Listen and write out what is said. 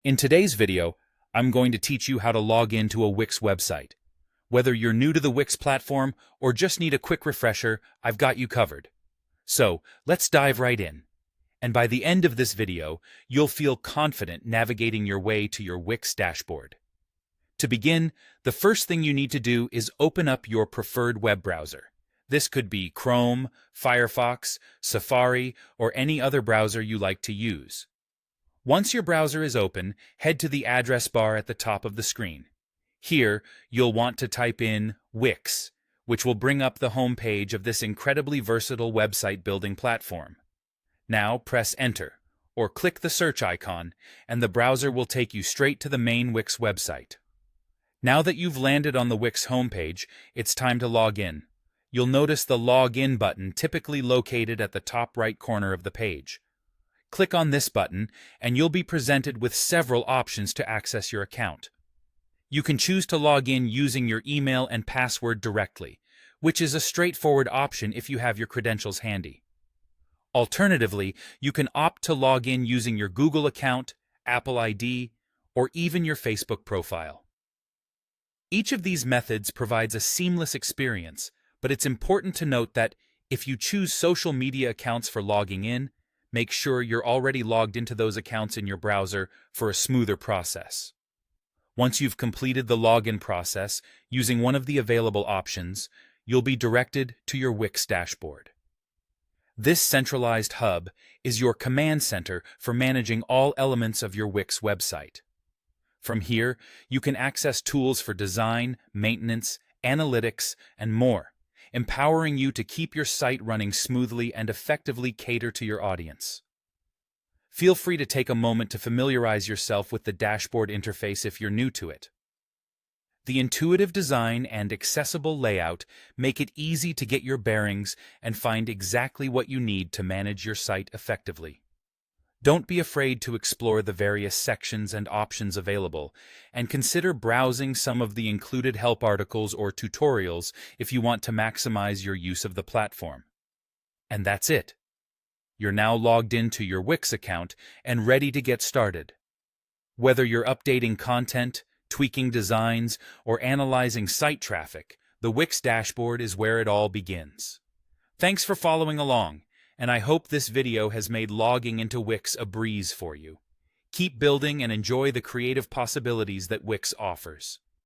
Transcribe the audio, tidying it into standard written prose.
In today's video, I'm going to teach you how to log into a Wix website. Whether you're new to the Wix platform or just need a quick refresher, I've got you covered. So, let's dive right in. And by the end of this video, you'll feel confident navigating your way to your Wix dashboard. To begin, the first thing you need to do is open up your preferred web browser. This could be Chrome, Firefox, Safari, or any other browser you like to use. Once your browser is open, head to the address bar at the top of the screen. Here, you'll want to type in Wix, which will bring up the home page of this incredibly versatile website building platform. Now press Enter, or click the search icon, and the browser will take you straight to the main Wix website. Now that you've landed on the Wix homepage, it's time to log in. You'll notice the Login button typically located at the top right corner of the page. Click on this button, and you'll be presented with several options to access your account. You can choose to log in using your email and password directly, which is a straightforward option if you have your credentials handy. Alternatively, you can opt to log in using your Google account, Apple ID, or even your Facebook profile. Each of these methods provides a seamless experience, but it's important to note that if you choose social media accounts for logging in, make sure you're already logged into those accounts in your browser for a smoother process. Once you've completed the login process using one of the available options, you'll be directed to your Wix dashboard. This centralized hub is your command center for managing all elements of your Wix website. From here, you can access tools for design, maintenance, analytics, and more, empowering you to keep your site running smoothly and effectively cater to your audience. Feel free to take a moment to familiarize yourself with the dashboard interface if you're new to it. The intuitive design and accessible layout make it easy to get your bearings and find exactly what you need to manage your site effectively. Don't be afraid to explore the various sections and options available, and consider browsing some of the included help articles or tutorials if you want to maximize your use of the platform. And that's it. You're now logged into your Wix account and ready to get started. Whether you're updating content, tweaking designs, or analyzing site traffic, the Wix dashboard is where it all begins. Thanks for following along, and I hope this video has made logging into Wix a breeze for you. Keep building and enjoy the creative possibilities that Wix offers.